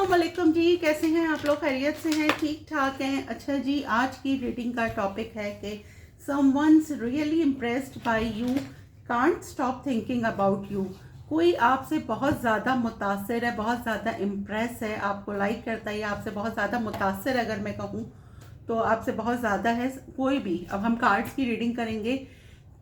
अस्सलामुअलैकुम जी, कैसे हैं आप लोग? खैरियत से हैं? ठीक ठाक हैं? अच्छा जी, आज की रीडिंग का टॉपिक है कि someone's really impressed by you can't stop thinking about you. कोई आपसे बहुत ज़्यादा मुतासिर है, बहुत ज़्यादा इम्प्रेस है, आपको लाइक करता है या आपसे बहुत ज़्यादा मुतासिर अगर मैं कहूँ तो आपसे बहुत ज़्यादा है कोई भी। अब हम कार्ड्स की रीडिंग करेंगे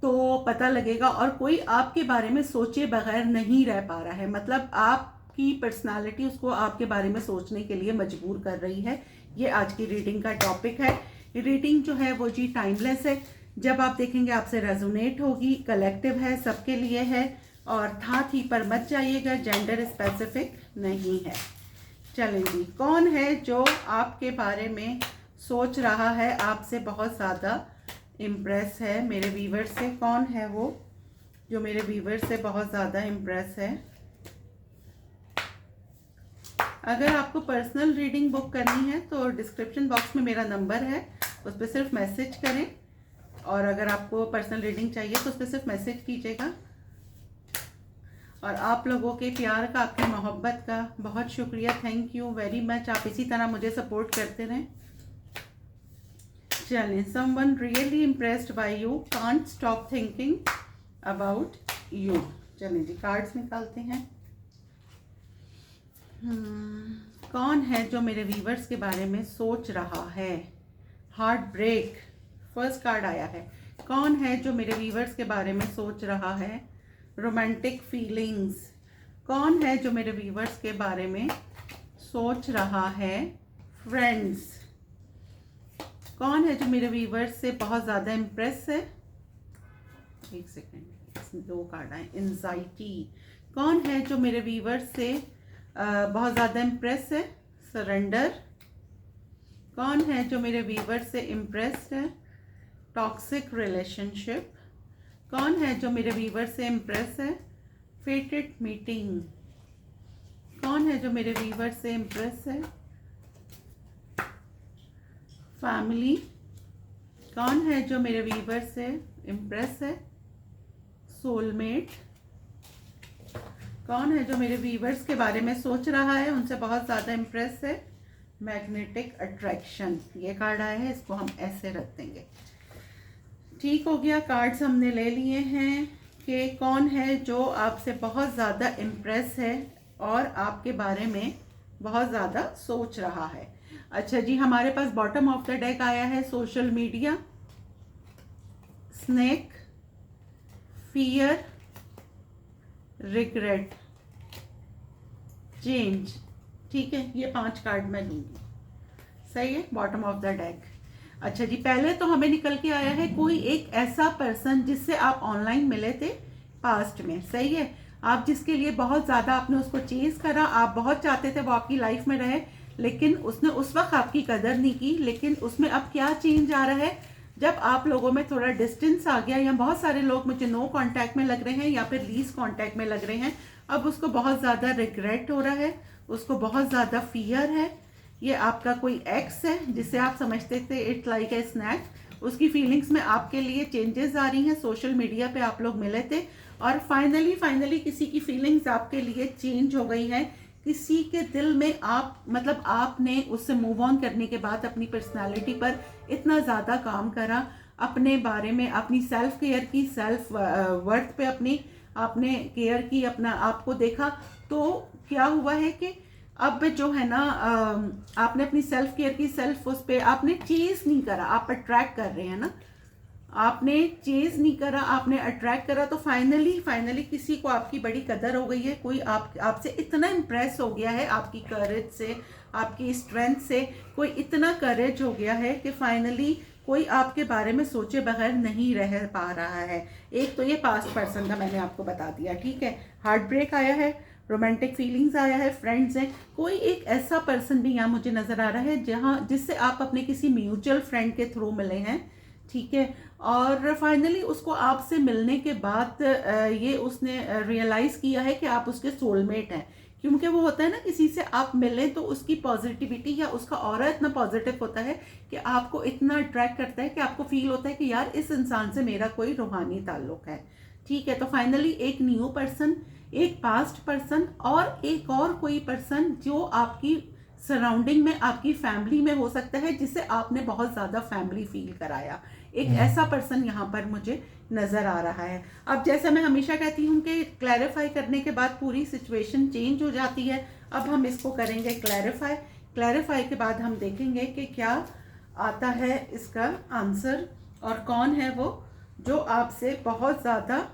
तो पता लगेगा। और कोई आपके बारे में सोचे बगैर नहीं रह पा रहा है, मतलब आपकी पर्सनालिटी उसको आपके बारे में सोचने के लिए मजबूर कर रही है। ये आज की रीडिंग का टॉपिक है। रीडिंग जो है वो जी टाइमलेस है। जब आप देखेंगे आपसे रेजोनेट होगी, कलेक्टिव है, सबके लिए है। और था थी पर मत जाइएगा, जेंडर स्पेसिफिक नहीं है। चलें जी, कौन है जो आपके बारे में सोच रहा है, आपसे बहुत ज़्यादा इम्प्रेस है? मेरे व्यूअर्स से कौन है वो जो मेरे व्यूअर्स से बहुत ज़्यादा इम्प्रेस है? अगर आपको पर्सनल रीडिंग बुक करनी है तो डिस्क्रिप्शन बॉक्स में मेरा नंबर है, उस पर सिर्फ मैसेज करें। और अगर आपको पर्सनल रीडिंग चाहिए तो उस पर सिर्फ मैसेज कीजिएगा। और आप लोगों के प्यार का, आपकी मोहब्बत का बहुत शुक्रिया, थैंक यू वेरी मच। आप इसी तरह मुझे सपोर्ट करते रहें। चलें, someone really impressed by you can't stop thinking about you. चलें जी, कार्ड्स निकालते हैं। कौन है जो मेरे व्यूवर्स के बारे में सोच रहा है? हार्ट ब्रेक फर्स्ट कार्ड आया है। कौन है जो मेरे व्यूवर्स के बारे में सोच रहा है? Romantic feelings. कौन है जो मेरे व्यूवर्स के बारे में सोच रहा है? फ्रेंड्स। कौन है जो मेरे व्यूवर्स से बहुत ज़्यादा इम्प्रेस है? एक सेकेंड, इसमें दो कार्ड आए। एंजाइटी। कौन है जो मेरे व्यूवर्स से बहुत ज़्यादा इम्प्रेस है? सरेंडर। कौन है जो मेरे व्यूवर्स से इम्प्रेस्ड है? Toxic relationship. कौन है जो मेरे व्यूवर्स से इम्प्रेस है? फेटेड मीटिंग। कौन है जो मेरे व्यूवर्स से इम्प्रेस है? फैमिली। कौन है जो मेरे व्यूवर से इम्प्रेस है? सोलमेट। कौन है जो मेरे व्यूवर्स के बारे में सोच रहा है, उनसे बहुत ज़्यादा इम्प्रेस है? Magnetic attraction. ये कार्ड आया है, इसको हम ऐसे रख देंगे। ठीक हो गया, कार्ड्स हमने ले लिए हैं कि कौन है जो आपसे बहुत ज़्यादा इम्प्रेस है और आपके बारे में बहुत ज़्यादा सोच रहा है। अच्छा जी, हमारे पास बॉटम ऑफ द डेक आया है social media, snake, fear, regret, change. ठीक है, ये 5 कार्ड मैं लूंगी। सही है, बॉटम ऑफ द डेक। अच्छा जी, पहले तो हमें निकल के आया है कोई एक ऐसा पर्सन जिससे आप ऑनलाइन मिले थे पास्ट में। सही है, आप जिसके लिए बहुत ज़्यादा आपने उसको चेज करा, आप बहुत चाहते थे वो आपकी लाइफ में रहे, लेकिन उसने उस वक्त आपकी कदर नहीं की। लेकिन उसमें अब क्या चेंज आ रहा है, जब आप लोगों में थोड़ा डिस्टेंस आ गया, या बहुत सारे लोग मुझे नो कांटेक्ट में लग रहे हैं या फिर लीज कांटेक्ट में लग रहे हैं, अब उसको बहुत ज़्यादा रिग्रेट हो रहा है, उसको बहुत ज़्यादा फियर है। ये आपका कोई एक्स है जिसे आप समझते थे इट्स लाइक ए स्नैक, उसकी फीलिंग्स में आपके लिए चेंजेस आ रही हैं। सोशल मीडिया पे आप लोग मिले थे और फाइनली किसी की फीलिंग्स आपके लिए चेंज हो गई है। किसी के दिल में आप, मतलब आपने उससे मूव ऑन करने के बाद अपनी पर्सनालिटी पर इतना ज़्यादा काम करा, अपने बारे में, अपनी सेल्फ केयर की, सेल्फ वर्थ पे अपनी आपने केयर की, अपना आपको देखा। तो क्या हुआ है कि अब जो है ना, आपने अपनी सेल्फ केयर की, सेल्फ उस पर आपने चेज नहीं करा। आप अट्रैक्ट कर रहे हैं ना, आपने चेज नहीं करा, आपने अट्रैक्ट करा। तो फाइनली किसी को आपकी बड़ी कदर हो गई है। कोई आपसे इतना इम्प्रेस हो गया है, आपकी करेज से, आपकी स्ट्रेंथ से कोई इतना करेज हो गया है कि फाइनली कोई आपके बारे में सोचे बगैर नहीं रह पा रहा है। एक तो ये पास्ट पर्सन का मैंने आपको बता दिया। ठीक है, हार्ट ब्रेक आया है, रोमांटिक फीलिंग्स आया है, फ्रेंड्स हैं। कोई एक ऐसा पर्सन भी यहाँ मुझे नज़र आ रहा है जहाँ जिससे आप अपने किसी म्यूचुअल फ्रेंड के थ्रू मिले हैं। ठीक है, और फाइनली उसको आपसे मिलने के बाद ये उसने रियलाइज़ किया है कि आप उसके सोलमेट हैं। क्योंकि वो होता है ना, किसी से आप मिलें तो उसकी पॉजिटिविटी या उसका ऑरा इतना पॉजिटिव होता है कि आपको इतना अट्रैक्ट करता है कि आपको फील होता है कि यार इस इंसान से मेरा कोई रूहानी ताल्लुक है। ठीक है, तो फाइनली एक न्यू पर्सन, एक पास्ट पर्सन और एक और कोई पर्सन जो आपकी सराउंडिंग में, आपकी फैमिली में हो सकता है, जिससे आपने बहुत ज़्यादा फैमिली फील कराया। एक ऐसा पर्सन यहाँ पर मुझे नज़र आ रहा है। अब जैसा मैं हमेशा कहती हूँ कि क्लैरिफाई करने के बाद पूरी सिचुएशन चेंज हो जाती है। अब हम इसको करेंगे क्लैरिफाई। क्लैरिफाई के बाद हम देखेंगे कि क्या आता है इसका आंसर, और कौन है वो जो आपसे बहुत ज़्यादा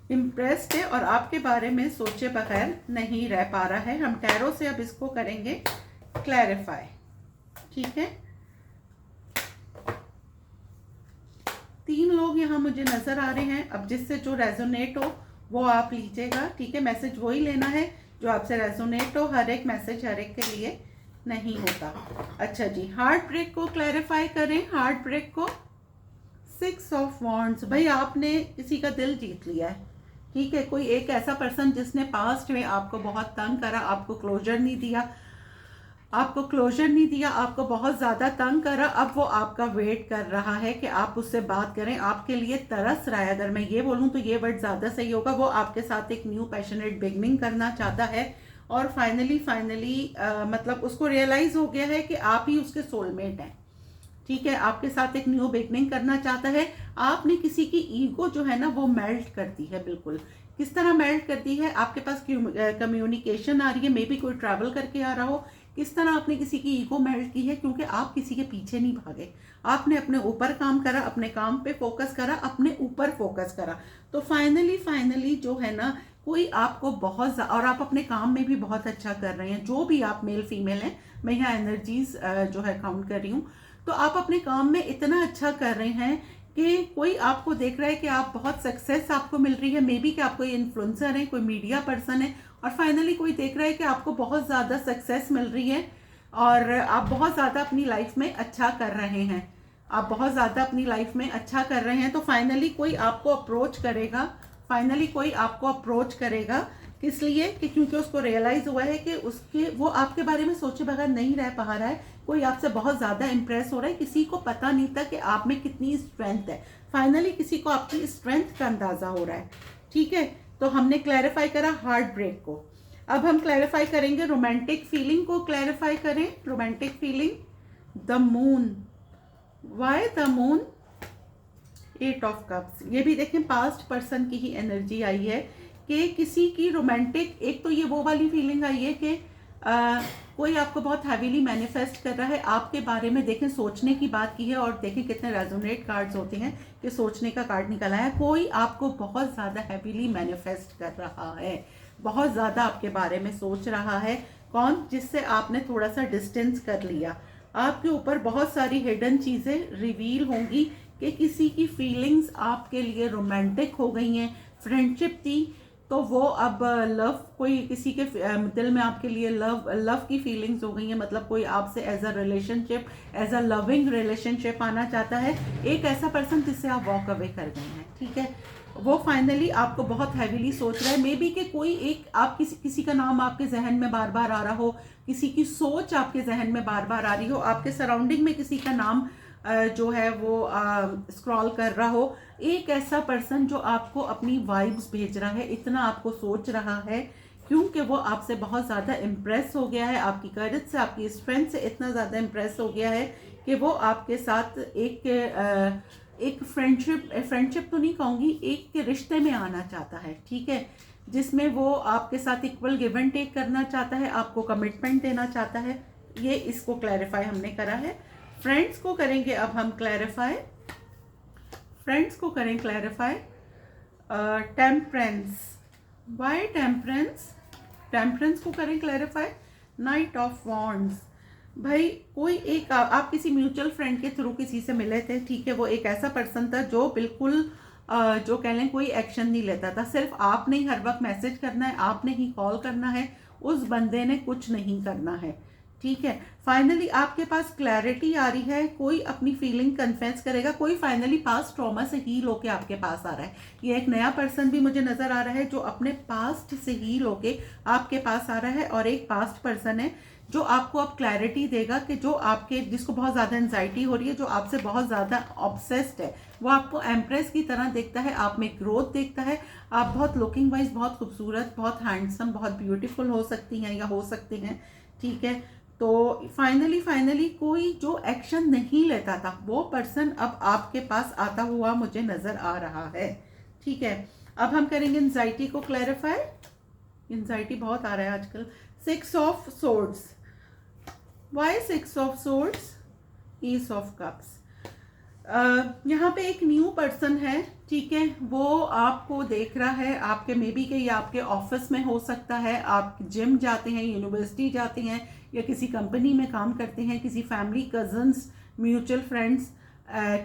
इम्प्रेस्ड है और आपके बारे में सोचे बगैर नहीं रह पा रहा है। हम टैरो से अब इसको करेंगे क्लैरिफाई, ठीक है। 3 लोग यहाँ मुझे नज़र आ रहे हैं। अब जिससे जो रेजोनेट हो वो आप लीजिएगा, ठीक है। मैसेज वही लेना है जो आपसे रेजोनेट हो। हर एक मैसेज हर एक के लिए नहीं होता। अच्छा जी, हार्ट ब्रेक को क्लैरिफाई करें। हार्ट ब्रेक को 6 ऑफ वॉन्ड्स। भाई आपने किसी का दिल जीत लिया है, ठीक है। कोई एक ऐसा पर्सन जिसने पास्ट में आपको बहुत तंग करा, आपको क्लोजर नहीं दिया, आपको बहुत ज़्यादा तंग करा। अब वो आपका वेट कर रहा है कि आप उससे बात करें, आपके लिए तरस रहा है। अगर मैं ये बोलूँ तो ये वर्ड ज़्यादा सही होगा। वो आपके साथ एक न्यू पैशनेट बिगनिंग करना चाहता है और फाइनली मतलब उसको रियलाइज़ हो गया है कि आप ही उसके सोलमेट हैं, ठीक है। आपके साथ एक न्यू बिगनिंग करना चाहता है। आपने किसी की ईगो जो है ना वो मेल्ट करती है, बिल्कुल। किस तरह मेल्ट करती है? आपके पास कम्युनिकेशन आ रही है, मे बी कोई ट्रैवल करके आ रहा हो। किस तरह आपने किसी की ईगो मेल्ट की है? क्योंकि आप किसी के पीछे नहीं भागे, आपने अपने ऊपर काम करा, अपने काम पे फोकस करा, अपने ऊपर फोकस करा। तो फाइनली जो है ना, कोई आपको बहुत, और आप अपने काम में भी बहुत अच्छा कर रहे हैं। जो भी आप मेल फीमेल हैं, मैं यहाँ एनर्जीज जो है काउंट कर रही हूँ। तो आप अपने काम में इतना अच्छा कर रहे हैं कि कोई आपको देख रहा है कि आप बहुत सक्सेस आपको मिल रही है। मे बी कि आप कोई इन्फ्लुएंसर हैं, कोई मीडिया पर्सन है, और फाइनली कोई देख रहा है कि आपको बहुत ज़्यादा सक्सेस मिल रही है और आप बहुत ज़्यादा अपनी लाइफ में अच्छा कर रहे हैं। तो फाइनली कोई आपको अप्रोच करेगा। किस लिए? कि क्योंकि उसको रियलाइज हुआ है कि वो आपके बारे में सोचे बगैर नहीं रह पा रहा है। कोई आपसे बहुत ज़्यादा इम्प्रेस हो रहा है। किसी को पता नहीं था कि आप में कितनी स्ट्रेंथ है। फाइनली किसी को आपकी स्ट्रेंथ का अंदाज़ा हो रहा है, ठीक है। तो हमने क्लैरिफाई करा हार्ट ब्रेक को। अब हम क्लैरिफाई करेंगे रोमांटिक फीलिंग को। क्लैरिफाई करें romantic feeling. The moon. Why the moon? 8 of cups. ये भी देखें पास्ट पर्सन की ही एनर्जी आई है कि किसी की रोमांटिक, एक तो ये वो वाली फीलिंग आई है कि कोई आपको बहुत हैवीली मैनिफेस्ट कर रहा है आपके बारे में। देखें सोचने की बात की है और देखें कितने रेजोनेट कार्ड्स होते हैं कि सोचने का कार्ड निकला है। कोई आपको बहुत ज़्यादा हैवीली मैनिफेस्ट कर रहा है, बहुत ज़्यादा आपके बारे में सोच रहा है। कौन? जिससे आपने थोड़ा सा डिस्टेंस कर लिया। आपके ऊपर बहुत सारी हिडन चीज़ें रिवील होंगी कि किसी की फीलिंग्स आपके लिए रोमांटिक हो गई हैं। फ्रेंडशिप थी तो वो अब लव, कोई किसी के दिल में आपके लिए लव की फीलिंग्स हो गई हैं। मतलब कोई आपसे as a relationship, as a loving relationship आना चाहता है। एक ऐसा पर्सन जिससे आप वॉक अवे कर गए हैं, ठीक है। वो फाइनली आपको बहुत हैवीली सोच रहा है। मे बी कि कोई एक आप किसी का नाम आपके जहन में बार बार आ रहा हो, किसी की सोच आपके जहन में बार बार आ रही हो, आपके सराउंडिंग में किसी का नाम जो है वो स्क्रॉल कर रहा हो। एक ऐसा पर्सन जो आपको अपनी वाइब्स भेज रहा है, इतना आपको सोच रहा है क्योंकि वो आपसे बहुत ज़्यादा इम्प्रेस हो गया है। आपकी करेज से, आपकी स्ट्रेंथ से इतना ज़्यादा इम्प्रेस हो गया है कि वो आपके साथ एक फ्रेंडशिप तो नहीं कहूँगी, एक रिश्ते में आना चाहता है, ठीक है। जिसमें वो आपके साथ इक्वल गिव एंड टेक करना चाहता है, आपको कमिटमेंट देना चाहता है। ये इसको क्लैरिफाई हमने करा है। फ्रेंड्स को करेंगे अब हम clarify. Temperance. Why temperance? Temperance को करें क्लैरिफाई। Night of wands. भाई कोई एक आप किसी म्यूचुअल फ्रेंड के थ्रू किसी से मिले थे, ठीक है। वो एक ऐसा पर्सन था जो बिल्कुल जो कह लें कोई एक्शन नहीं लेता था। सिर्फ आपने ही हर वक्त मैसेज करना है, आपने ही कॉल करना है, उस बंदे ने कुछ नहीं करना है, ठीक है। फाइनली आपके पास क्लैरिटी आ रही है। कोई अपनी फीलिंग कन्फेस करेगा। कोई फाइनली पास्ट ट्रॉमा से हील होके आपके पास आ रहा है। ये एक नया पर्सन भी मुझे नजर आ रहा है जो अपने पास्ट से हील होके आपके पास आ रहा है। और एक पास्ट पर्सन है जो आपको अब क्लैरिटी देगा कि जिसको बहुत ज़्यादा एंजाइटी हो रही है, जो आपसे बहुत ज़्यादा ऑब्सेस्ड है, वो आपको एम्प्रेस की तरह देखता है, आप में ग्रोथ देखता है। आप बहुत लुकिंग वाइज बहुत खूबसूरत, बहुत हैंडसम, बहुत ब्यूटीफुल हो सकती हैं या हो सकते हैं, ठीक है। तो फाइनली कोई जो एक्शन नहीं लेता था वो पर्सन अब आपके पास आता हुआ मुझे नज़र आ रहा है। ठीक है, अब हम करेंगे एंजाइटी को क्लैरिफाई। एंजाइटी बहुत आ रहा है आजकल। 6 of swords, why 6 of swords, ace of cups. यहाँ पे एक न्यू पर्सन है, ठीक है, वो आपको देख रहा है, आपके मे बी के या आपके ऑफिस में हो सकता है, आप जिम जाते हैं, यूनिवर्सिटी जाते हैं, या किसी कंपनी में काम करते हैं, किसी फैमिली, कजन्स, म्यूचुअल फ्रेंड्स,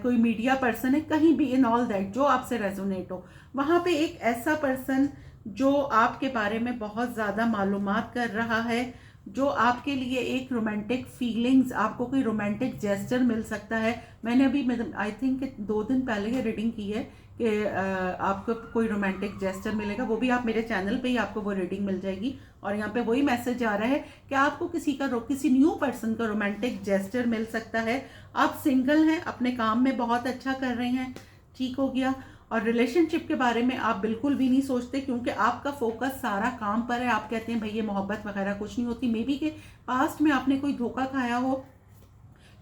कोई मीडिया पर्सन है, कहीं भी, इन ऑल दैट जो आपसे रेजोनेट हो। वहाँ पे एक ऐसा पर्सन जो आपके बारे में बहुत ज़्यादा मालूमात कर रहा है, जो आपके लिए एक रोमांटिक फीलिंग्स, आपको कोई रोमांटिक जेस्चर मिल सकता है। मैंने अभी आई थिंक 2 दिन पहले ये रीडिंग की है कि आपको कोई रोमांटिक जेस्चर मिलेगा, वो भी आप मेरे चैनल पे ही आपको वो रीडिंग मिल जाएगी। और यहाँ पे वही मैसेज आ रहा है कि आपको किसी न्यू पर्सन का रोमांटिक जेस्चर मिल सकता है। आप सिंगल हैं, अपने काम में बहुत अच्छा कर रहे हैं, ठीक हो गया। और रिलेशनशिप के बारे में आप बिल्कुल भी नहीं सोचते, क्योंकि आपका फोकस सारा काम पर है। आप कहते हैं भाई ये मोहब्बत वगैरह कुछ नहीं होती। मे बी के पास्ट में आपने कोई धोखा खाया हो,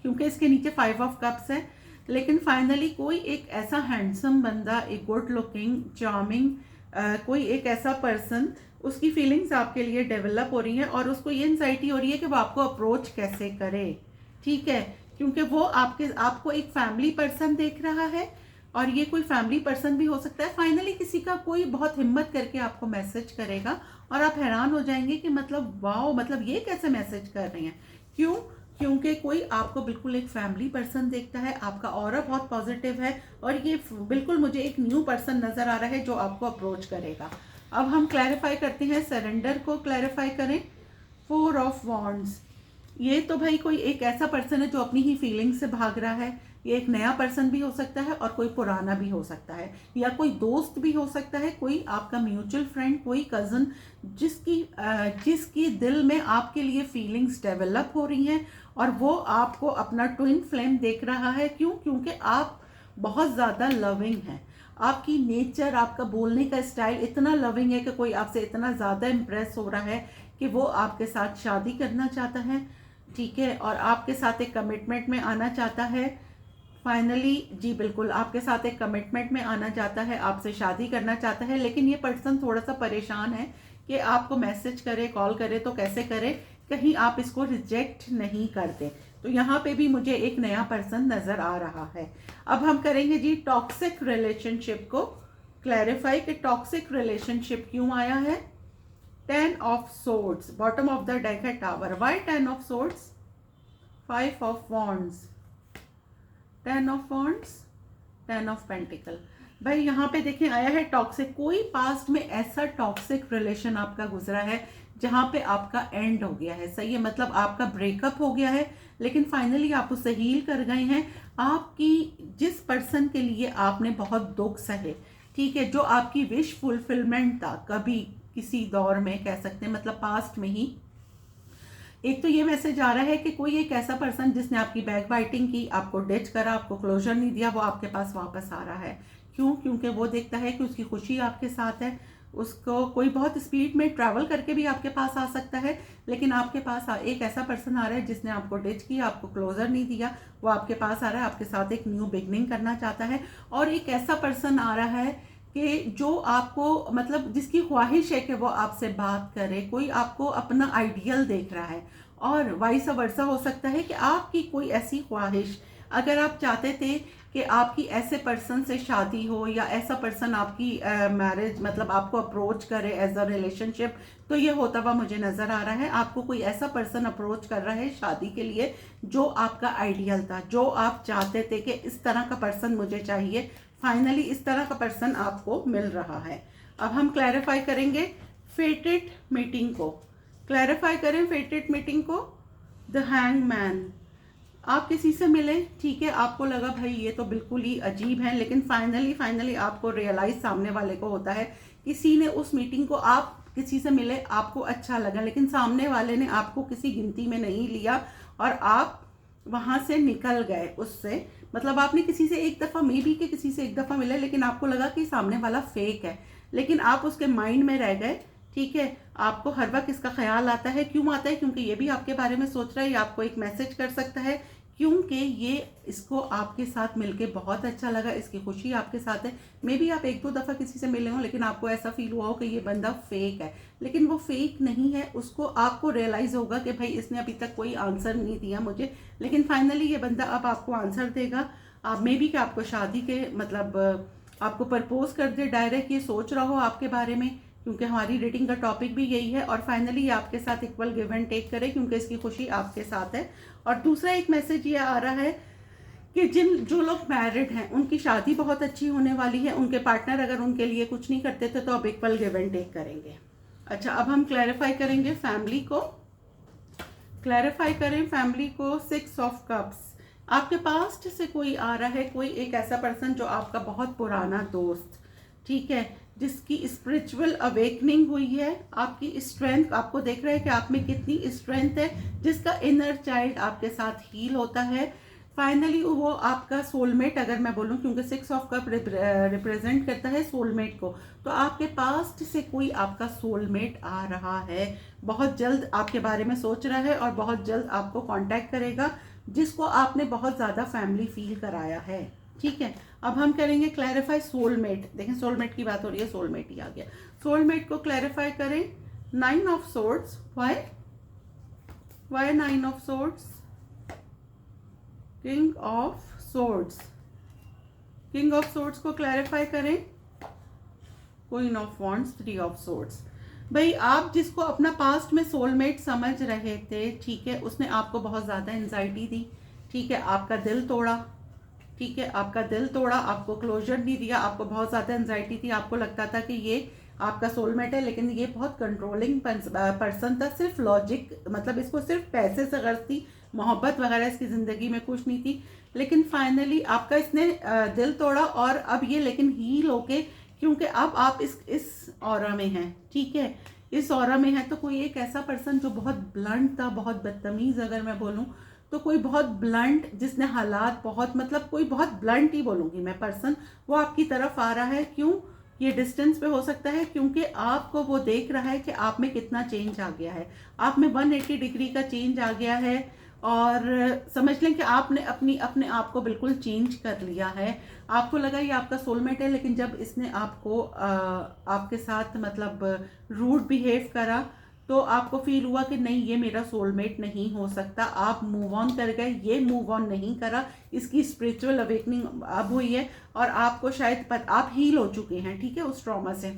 क्योंकि इसके नीचे 5 ऑफ कप्स है। लेकिन फाइनली कोई एक ऐसा हैंडसम बंदा, एक गुड लुकिंग, चार्मिंग, कोई एक ऐसा पर्सन, उसकी फीलिंग्स आपके लिए डेवलप हो रही हैं और उसको ये एंजाइटी हो रही है कि वो आपको अप्रोच कैसे करे। ठीक है, क्योंकि वो आपको एक फैमिली पर्सन देख रहा है, और ये कोई फैमिली पर्सन भी हो सकता है। फाइनली किसी का कोई बहुत हिम्मत करके आपको मैसेज करेगा और आप हैरान हो जाएंगे कि मतलब वाओ, मतलब ये कैसे मैसेज कर रहे हैं। क्यों? क्योंकि कोई आपको बिल्कुल एक फैमिली पर्सन देखता है, आपका ऑरा बहुत पॉजिटिव है, और ये बिल्कुल मुझे एक न्यू पर्सन नज़र आ रहा है जो आपको अप्रोच करेगा। अब हम क्लैरिफाई करते हैं, सरेंडर को क्लैरिफाई करें। 4 ऑफ वॉन्ड्स, ये तो भाई कोई एक ऐसा पर्सन है जो अपनी ही फीलिंग से भाग रहा है। ये एक नया पर्सन भी हो सकता है और कोई पुराना भी हो सकता है, या कोई दोस्त भी हो सकता है, कोई आपका म्यूचुअल फ्रेंड, कोई कज़न, जिसकी दिल में आपके लिए फीलिंग्स डेवलप हो रही हैं, और वो आपको अपना ट्विन फ्लेम देख रहा है। क्यों? क्योंकि आप बहुत ज़्यादा लविंग हैं। आपकी नेचर, आपका बोलने का स्टाइल इतना लविंग है कि कोई आपसे इतना ज़्यादा इम्प्रेस हो रहा है कि वो आपके साथ शादी करना चाहता है। ठीक है, और आपके साथ एक कमिटमेंट में आना चाहता है। फाइनली जी बिल्कुल, आपके साथ एक कमिटमेंट में आना चाहता है, आपसे शादी करना चाहता है। लेकिन ये पर्सन थोड़ा सा परेशान है कि आपको मैसेज करे, कॉल करे तो कैसे करे, कहीं आप इसको रिजेक्ट नहीं करते। तो यहाँ पे भी मुझे एक नया पर्सन नज़र आ रहा है। अब हम करेंगे जी टॉक्सिक रिलेशनशिप को क्लैरिफाई, कि टॉक्सिक रिलेशनशिप क्यों आया है। 10 of swords, bottom of the deck है tower. Why 10 of swords? 5 of wands, 10 of wands, 10 of pentacle. भाई यहाँ पे देखें आया है टॉक्सिक। कोई पास्ट में ऐसा टॉक्सिक रिलेशन आपका गुजरा है जहाँ पे आपका एंड हो गया है, सही है, मतलब आपका ब्रेकअप हो गया है, लेकिन फाइनली आप उससे हील कर गए हैं। आपकी जिस पर्सन के लिए आपने बहुत दुख सहे, ठीक है, जो आपकी विश फुलफिलमेंट था कभी किसी दौर में, कह सकते हैं मतलब पास्ट में ही, एक तो ये मैसेज आ रहा है कि कोई एक ऐसा पर्सन जिसने आपकी बैक बाइटिंग की, आपको डिच करा, आपको क्लोजर नहीं दिया, वो आपके पास वापस आ रहा है। क्यों? क्योंकि वो देखता है कि उसकी खुशी आपके साथ है। उसको कोई बहुत स्पीड में ट्रैवल करके भी आपके पास आ सकता है, लेकिन आपके पास एक ऐसा पर्सन आ रहा है जिसने आपको डिच किया, आपको क्लोजर नहीं दिया, वो आपके पास आ रहा है, आपके साथ एक न्यू बिगनिंग करना चाहता है। और एक ऐसा पर्सन आ रहा है कि जो आपको, मतलब जिसकी ख्वाहिश है कि वो आपसे बात करे, कोई आपको अपना आइडियल देख रहा है। और वाइस वर्सा हो सकता है कि आपकी कोई ऐसी ख्वाहिश, अगर आप चाहते थे कि आपकी ऐसे पर्सन से शादी हो, या ऐसा पर्सन आपकी मैरिज, मतलब आपको अप्रोच करे एज अ रिलेशनशिप, तो ये होता हुआ मुझे नज़र आ रहा है। आपको कोई ऐसा पर्सन अप्रोच कर रहा है शादी के लिए जो आपका आइडियल था, जो आप चाहते थे कि इस तरह का पर्सन मुझे चाहिए। फाइनली इस तरह का पर्सन आपको मिल रहा है। अब हम क्लैरिफाई करेंगे फेटेड मीटिंग को। क्लैरिफाई करें फेटेड मीटिंग को। द हैंगमैन, आप किसी से मिले, ठीक है, आपको लगा भाई ये तो बिल्कुल ही अजीब है, लेकिन फाइनली आपको रियलाइज सामने वाले को होता है, किसी ने उस मीटिंग को, आप किसी से मिले, आपको अच्छा लगा, लेकिन सामने वाले ने आपको किसी गिनती में नहीं लिया और आप वहाँ से निकल गए उससे। मतलब आपने किसी से एक दफ़ा, मे बी के किसी से एक दफ़ा मिले, लेकिन आपको लगा कि सामने वाला फेक है, लेकिन आप उसके माइंड में रह गए। ठीक है, आपको हर वक्त इसका ख्याल आता है। क्यों आता है? क्योंकि ये भी आपके बारे में सोच रहा है, ये आपको एक मैसेज कर सकता है, क्योंकि ये इसको आपके साथ मिलके बहुत अच्छा लगा, इसकी खुशी आपके साथ है। मे बी आप 1-2 दफ़ा किसी से मिले हो, लेकिन आपको ऐसा फील हुआ हो कि ये बंदा फेक है, लेकिन वो फेक नहीं है। उसको आपको रियलाइज़ होगा कि भाई इसने अभी तक कोई आंसर नहीं दिया मुझे, लेकिन फाइनली ये बंदा अब आपको आंसर देगा। आप मे बी कि आपको शादी के मतलब आपको प्रपोज कर दे डायरेक्ट, ये सोच रहा हो आपके बारे में, क्योंकि हमारी रीडिंग का टॉपिक भी यही है। और फाइनली ये आपके साथ इक्वल गिव एंड टेक करे, क्योंकि इसकी खुशी आपके साथ है। और दूसरा एक मैसेज ये आ रहा है कि जो लोग मैरिड हैं उनकी शादी बहुत अच्छी होने वाली है। उनके पार्टनर अगर उनके लिए कुछ नहीं करते थे तो अब इक्वल गिव एंड टेक करेंगे। अच्छा, अब हम क्लैरिफाई करेंगे फैमिली को। क्लैरिफाई करें फैमिली को। 6 ऑफ कप्स, आपके पास्ट से कोई आ रहा है, कोई एक ऐसा पर्सन जो आपका बहुत पुराना दोस्त, ठीक है, जिसकी स्पिरिचुअल अवेकनिंग हुई है। आपकी स्ट्रेंथ, आपको देख रहे हैं कि आप में कितनी स्ट्रेंथ है, जिसका इनर चाइल्ड आपके साथ हील होता है। फाइनली वो आपका सोलमेट अगर मैं बोलूं, क्योंकि 6 ऑफ कप रिप्रेजेंट करता है सोलमेट को, तो आपके पास्ट से कोई आपका सोलमेट आ रहा है, बहुत जल्द आपके बारे में सोच रहा है और बहुत जल्द आपको कांटेक्ट करेगा, जिसको आपने बहुत ज़्यादा फैमिली फील कराया है। ठीक है, अब हम करेंगे क्लैरिफाई सोलमेट। देखें, सोलमेट की बात हो रही है, सोलमेट ही आ गया। सोलमेट को क्लैरिफाई करें। 9 of swords, why 9 of swords? King of swords, king of swords को क्लैरिफाई करें। Queen of wands, 3 of swords. भाई, आप जिसको अपना पास्ट में सोलमेट समझ रहे थे, ठीक है, उसने आपको बहुत ज़्यादा एंजाइटी दी, ठीक है, आपका दिल तोड़ा, ठीक है, आपका दिल तोड़ा, आपको क्लोजर नहीं दिया, आपको बहुत ज़्यादा एंजाइटी थी, आपको लगता था कि ये आपका सोलमेट है, लेकिन ये बहुत कंट्रोलिंग पर्सन था। सिर्फ लॉजिक, मतलब इसको सिर्फ पैसे से गर्ज थी, मोहब्बत वगैरह इसकी ज़िंदगी में कुछ नहीं थी। लेकिन फाइनली आपका इसने दिल तोड़ा, और अब ये लेकिन हील होके, क्योंकि अब आप इस ऑरा में हैं, ठीक है, इस ऑरा में है। तो कोई एक ऐसा पर्सन जो बहुत ब्लंट था, बहुत बदतमीज़ अगर मैं बोलूँ तो, कोई बहुत ब्लंट, जिसने हालात बहुत, मतलब कोई बहुत ब्लंट ही बोलूँगी मैं पर्सन, वो आपकी तरफ आ रहा है। क्यों? ये डिस्टेंस पे हो सकता है, क्योंकि आपको वो देख रहा है कि आप में कितना चेंज आ गया है, आप में 180 डिग्री का चेंज आ गया है। और समझ लें कि आपने अपने आप को बिल्कुल चेंज कर लिया है। आपको लगा ये आपका सोलमेट है, लेकिन जब इसने आपको आपके साथ मतलब रूड बिहेव करा, तो आपको फील हुआ कि नहीं, ये मेरा सोलमेट नहीं हो सकता। आप मूव ऑन कर गए, ये मूव ऑन नहीं करा। इसकी स्पिरिचुअल अवेकनिंग अब हुई है, और आपको शायद आप हील हो चुके हैं, ठीक है, उस ट्रॉमा से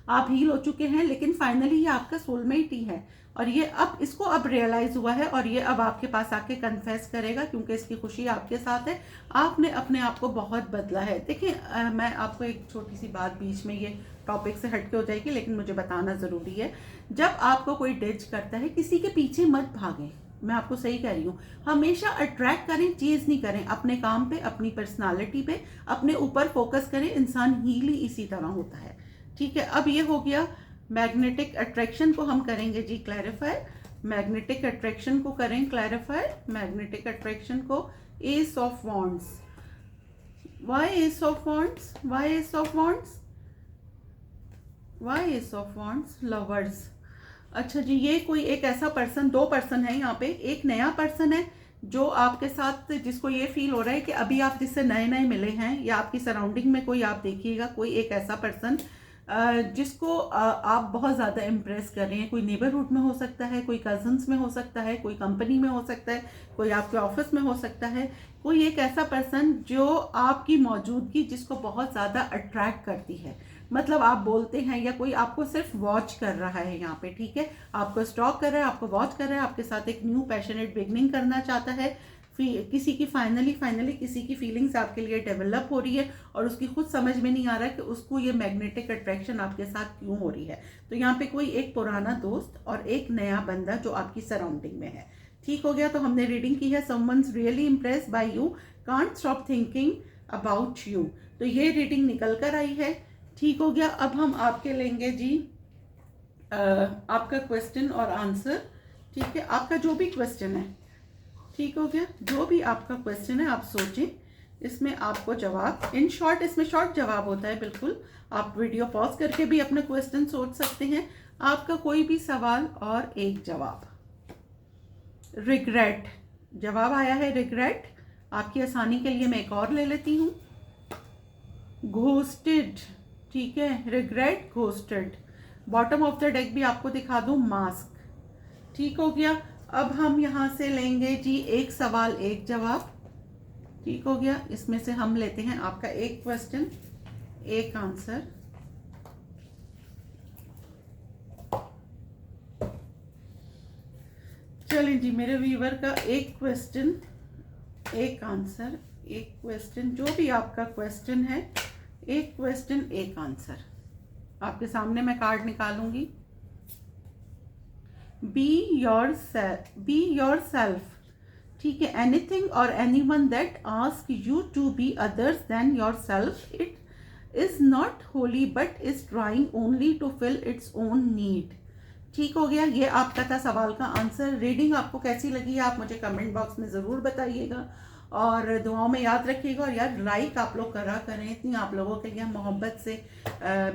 आप हील हो चुके हैं। लेकिन फाइनली ये आपका सोलमेट ही है, और ये अब इसको अब रियलाइज हुआ है, और ये अब आपके पास आके कन्फेस करेगा, क्योंकि इसकी खुशी आपके साथ है। आपने अपने आप को बहुत बदला है। देखिए, मैं आपको एक छोटी सी बात, बीच में ये टॉपिक से हटके हो जाएगी, लेकिन मुझे बताना ज़रूरी है। जब आपको कोई डिच करता है, किसी के पीछे मत भागें, मैं आपको सही कह रही हूँ। हमेशा अट्रैक्ट करें, चीज़ नहीं करें। अपने काम पे, अपनी पर्सनालिटी पे, अपने ऊपर फोकस करें। इंसान हील ही इसी तरह होता है, ठीक है। अब ये हो गया मैग्नेटिक अट्रैक्शन को हम करेंगे जी क्लैरिफाई। मैग्नेटिक अट्रैक्शन को करें क्लैरिफाई। मैग्नेटिक अट्रैक्शन को ace of wands. Why ace of wands? Why ace of wands? Why ace of wands? Lovers. अच्छा जी, ये कोई एक ऐसा पर्सन, 2 पर्सन है यहाँ पे। एक नया पर्सन है जो आपके साथ, जिसको ये फील हो रहा है कि अभी आप जिससे नए नए मिले हैं, या आपकी सराउंडिंग में कोई आप देखिएगा, कोई एक ऐसा पर्सन जिसको आप बहुत ज़्यादा इम्प्रेस कर रहे हैं। कोई नेबरहुड में हो सकता है, कोई कजन्स में हो सकता है, कोई कंपनी में हो सकता है, कोई आपके ऑफिस में हो सकता है। कोई एक ऐसा पर्सन जो आपकी मौजूदगी, जिसको बहुत ज़्यादा अट्रैक्ट करती है। मतलब आप बोलते हैं, या कोई आपको सिर्फ वॉच कर रहा है यहाँ पे, ठीक है, आपको स्टॉक कर रहा है, आपको वॉच कर रहा है, आपके साथ एक न्यू पैशनेट बिगनिंग करना चाहता है। किसी की फाइनली किसी की फीलिंग्स आपके लिए डेवलप हो रही है, और उसकी खुद समझ में नहीं आ रहा कि उसको ये मैग्नेटिक अट्रैक्शन आपके साथ क्यों हो रही है। तो यहाँ पे कोई एक पुराना दोस्त और एक नया बंदा जो आपकी सराउंडिंग में है। ठीक हो गया, तो हमने रीडिंग की है। Someone's really impressed by you, can't stop thinking about you. तो ये रीडिंग निकल कर आई है। ठीक हो गया, अब हम आपके लेंगे जी आपका क्वेश्चन और आंसर। ठीक है, आपका जो भी क्वेश्चन है, ठीक हो गया, जो भी आपका क्वेश्चन है आप सोचें, इसमें आपको जवाब इन शॉर्ट, इसमें शॉर्ट जवाब होता है बिल्कुल। आप वीडियो पॉज करके भी अपना क्वेश्चन सोच सकते हैं। आपका कोई भी सवाल और एक जवाब। रिग्रेट, जवाब आया है रिग्रेट। आपकी आसानी के लिए मैं एक और ले लेती हूँ। घोस्टेड, ठीक है, regret, ghosted. Bottom of the deck भी आपको दिखा दूँ, मास्क। ठीक हो गया। अब हम यहाँ से लेंगे जी एक सवाल एक जवाब। ठीक हो गया। इसमें से हम लेते हैं आपका एक क्वेश्चन एक आंसर। चलिए जी, मेरे व्यूवर का एक क्वेश्चन एक आंसर, एक क्वेश्चन, जो भी आपका क्वेश्चन है, एक क्वेश्चन एक आंसर। आपके सामने मैं कार्ड निकालूंगी। बी योर सेल्फ, ठीक है। एनीथिंग और anyone that ask you to be others than yourself, it is not holy but is trying only to fill its own need. ठीक हो गया। ये आपका था सवाल का आंसर। रीडिंग आपको कैसी लगी आप मुझे कमेंट बॉक्स में ज़रूर बताइएगा, और दुआओं में याद रखिएगा। और यार लाइक आप लोग करा करें, इतनी आप लोगों के लिए हम मोहब्बत से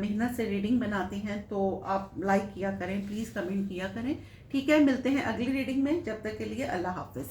मेहनत से रीडिंग बनाते हैं, तो आप लाइक किया करें प्लीज़, कमेंट किया करें। ठीक है, मिलते हैं अगली रीडिंग में। जब तक के लिए अल्लाह हाफिज़।